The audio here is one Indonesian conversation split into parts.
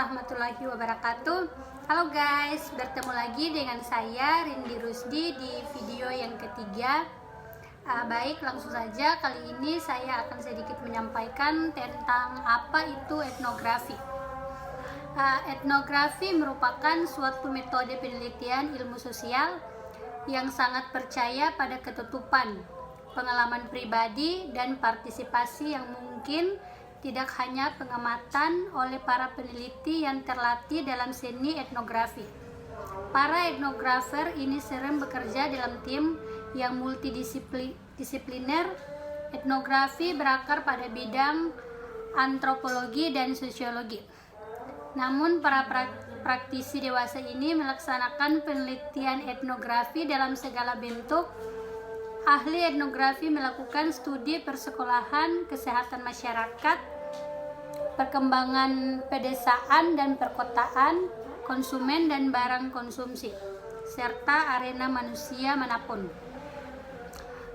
warahmatullahi wabarakatuh. Halo guys, bertemu lagi dengan saya Rindi Rusdi di video yang ketiga. Baik, langsung saja. Kali ini saya akan sedikit menyampaikan tentang apa itu etnografi. Etnografi merupakan suatu metode penelitian ilmu sosial yang sangat percaya pada ketutupan, pengalaman pribadi, dan partisipasi yang mungkin tidak hanya pengamatan oleh para peneliti yang terlatih dalam seni etnografi. Para etnografer ini sering bekerja dalam tim yang multidisipliner. Etnografi berakar pada bidang antropologi dan sosiologi. Namun para praktisi dewasa ini melaksanakan penelitian etnografi dalam segala bentuk. Ahli etnografi melakukan studi persekolahan, kesehatan masyarakat, perkembangan pedesaan dan perkotaan, konsumen dan barang konsumsi, serta arena manusia manapun.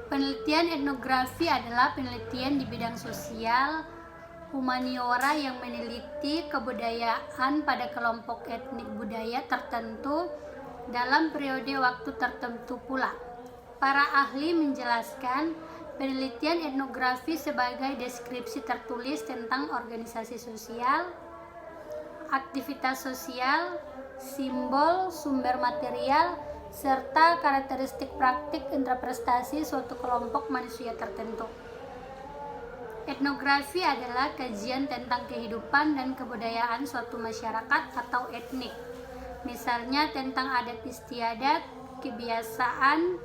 Penelitian etnografi adalah penelitian di bidang sosial, humaniora yang meneliti kebudayaan pada kelompok etnik budaya tertentu dalam periode waktu tertentu pula. Para ahli menjelaskan penelitian etnografi sebagai deskripsi tertulis tentang organisasi sosial, aktivitas sosial, simbol, sumber material, serta karakteristik praktik interpretasi suatu kelompok manusia tertentu. Etnografi adalah kajian tentang kehidupan dan kebudayaan suatu masyarakat atau etnik, misalnya tentang adat istiadat, kebiasaan,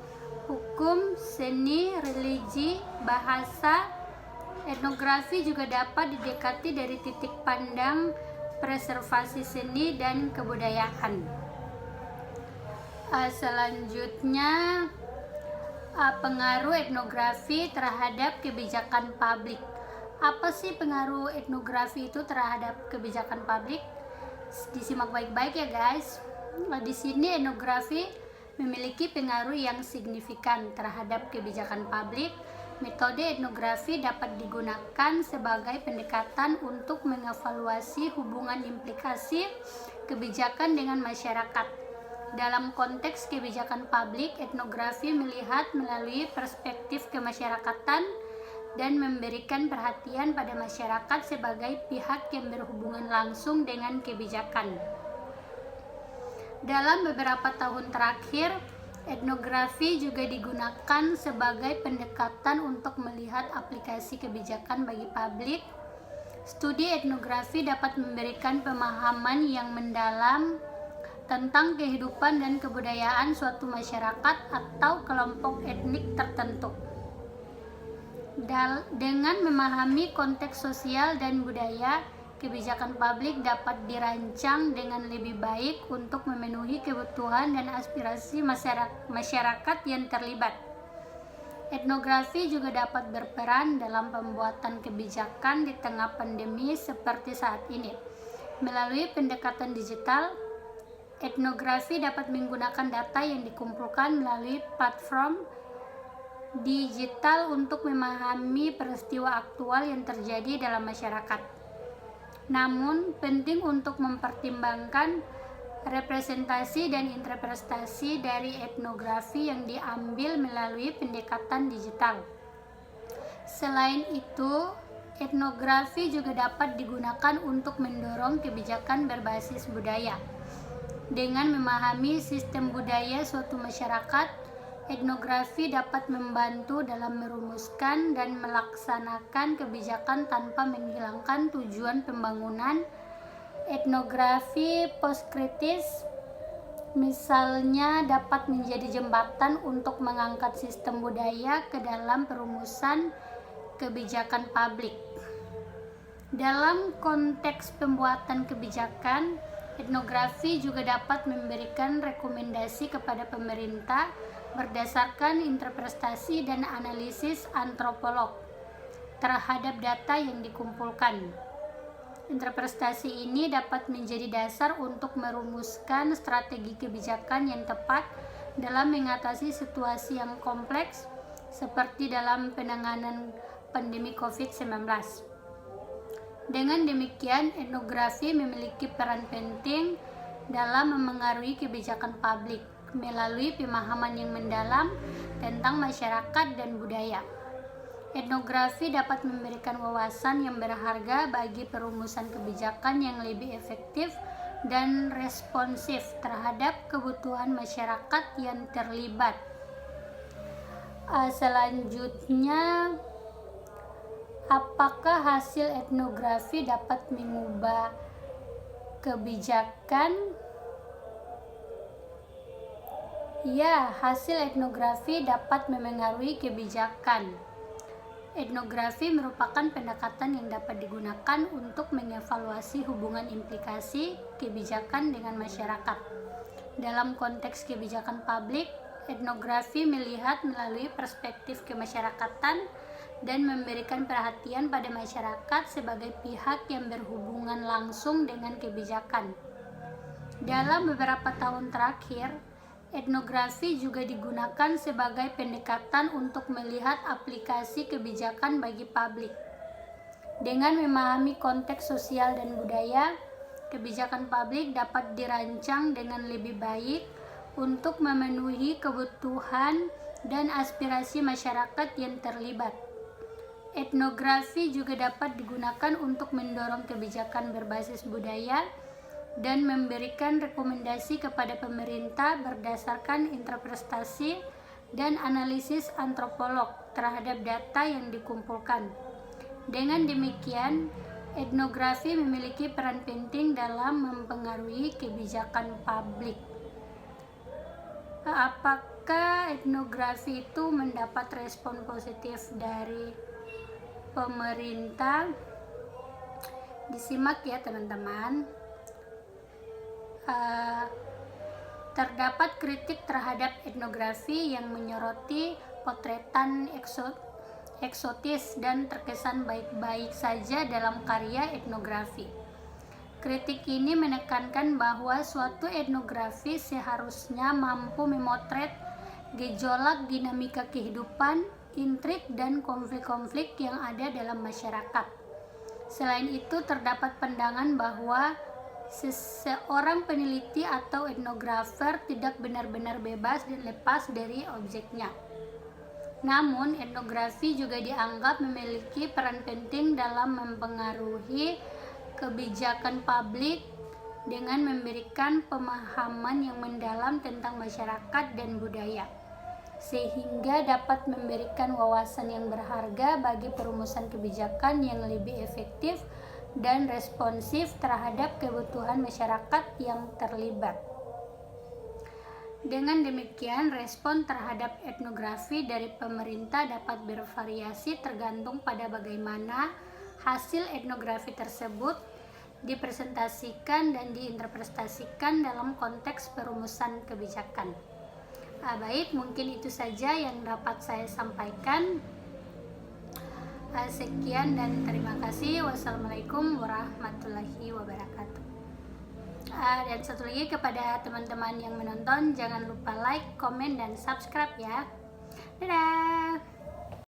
hukum, seni, religi, bahasa. Etnografi juga dapat didekati dari titik pandang preservasi seni dan kebudayaan. Selanjutnya, pengaruh etnografi terhadap kebijakan publik. Apa sih pengaruh etnografi itu terhadap kebijakan publik? Disimak baik-baik ya guys. Di sini etnografi memiliki pengaruh yang signifikan terhadap kebijakan publik. Metode etnografi dapat digunakan sebagai pendekatan untuk mengevaluasi hubungan implikasi kebijakan dengan masyarakat. Dalam konteks kebijakan publik, etnografi melihat melalui perspektif kemasyarakatan dan memberikan perhatian pada masyarakat sebagai pihak yang berhubungan langsung dengan kebijakan. Dalam beberapa tahun terakhir, etnografi juga digunakan sebagai pendekatan untuk melihat aplikasi kebijakan bagi publik. Studi etnografi dapat memberikan pemahaman yang mendalam tentang kehidupan dan kebudayaan suatu masyarakat atau kelompok etnik tertentu. Dengan memahami konteks sosial dan budaya, kebijakan publik dapat dirancang dengan lebih baik untuk memenuhi kebutuhan dan aspirasi masyarakat yang terlibat. Etnografi juga dapat berperan dalam pembuatan kebijakan di tengah pandemi seperti saat ini. Melalui pendekatan digital, etnografi dapat menggunakan data yang dikumpulkan melalui platform digital untuk memahami peristiwa aktual yang terjadi dalam masyarakat. Namun, penting untuk mempertimbangkan representasi dan interpretasi dari etnografi yang diambil melalui pendekatan digital. Selain itu, etnografi juga dapat digunakan untuk mendorong kebijakan berbasis budaya. Dengan memahami sistem budaya suatu masyarakat, etnografi dapat membantu dalam merumuskan dan melaksanakan kebijakan tanpa menghilangkan tujuan pembangunan. Etnografi postkritis misalnya dapat menjadi jembatan untuk mengangkat sistem budaya ke dalam perumusan kebijakan publik. Dalam konteks pembuatan kebijakan, etnografi juga dapat memberikan rekomendasi kepada pemerintah berdasarkan interpretasi dan analisis antropolog terhadap data yang dikumpulkan. Interpretasi ini dapat menjadi dasar untuk merumuskan strategi kebijakan yang tepat dalam mengatasi situasi yang kompleks seperti dalam penanganan pandemi COVID-19. Dengan demikian, etnografi memiliki peran penting dalam memengaruhi kebijakan publik melalui pemahaman yang mendalam tentang masyarakat dan budaya. Etnografi dapat memberikan wawasan yang berharga bagi perumusan kebijakan yang lebih efektif dan responsif terhadap kebutuhan masyarakat yang terlibat. Selanjutnya, apakah hasil etnografi dapat mengubah kebijakan? Ya, hasil etnografi dapat memengaruhi kebijakan. Etnografi merupakan pendekatan yang dapat digunakan untuk mengevaluasi hubungan implikasi kebijakan dengan masyarakat. Dalam konteks kebijakan publik, etnografi melihat melalui perspektif kemasyarakatan dan memberikan perhatian pada masyarakat sebagai pihak yang berhubungan langsung dengan kebijakan. Dalam beberapa tahun terakhir, etnografi juga digunakan sebagai pendekatan untuk melihat aplikasi kebijakan bagi publik. Dengan memahami konteks sosial dan budaya, kebijakan publik dapat dirancang dengan lebih baik untuk memenuhi kebutuhan dan aspirasi masyarakat yang terlibat. Etnografi juga dapat digunakan untuk mendorong kebijakan berbasis budaya dan memberikan rekomendasi kepada pemerintah berdasarkan interpretasi dan analisis antropolog terhadap data yang dikumpulkan. Dengan demikian, etnografi memiliki peran penting dalam mempengaruhi kebijakan publik. Apakah etnografi itu mendapat respon positif dari pemerintah? Disimak ya teman-teman. Terdapat kritik terhadap etnografi yang menyoroti potretan eksotis dan terkesan baik-baik saja dalam karya etnografi. Kritik ini menekankan bahwa suatu etnografi seharusnya mampu memotret gejolak dinamika kehidupan, intrik, dan konflik-konflik yang ada dalam masyarakat. Selain itu, terdapat pandangan bahwa seseorang peneliti atau etnografer tidak benar-benar bebas dan lepas dari objeknya. Namun, etnografi juga dianggap memiliki peran penting dalam mempengaruhi kebijakan publik dengan memberikan pemahaman yang mendalam tentang masyarakat dan budaya, sehingga dapat memberikan wawasan yang berharga bagi perumusan kebijakan yang lebih efektif dan responsif terhadap kebutuhan masyarakat yang terlibat. Dengan demikian, respon terhadap etnografi dari pemerintah dapat bervariasi tergantung pada bagaimana hasil etnografi tersebut dipresentasikan dan diinterpretasikan dalam konteks perumusan kebijakan. Baik, mungkin itu saja yang dapat saya sampaikan. Sekian dan terima kasih. Wassalamualaikum warahmatullahi wabarakatuh. Dan satu lagi kepada teman-teman yang menonton, jangan lupa like, komen, dan subscribe ya. Dadah.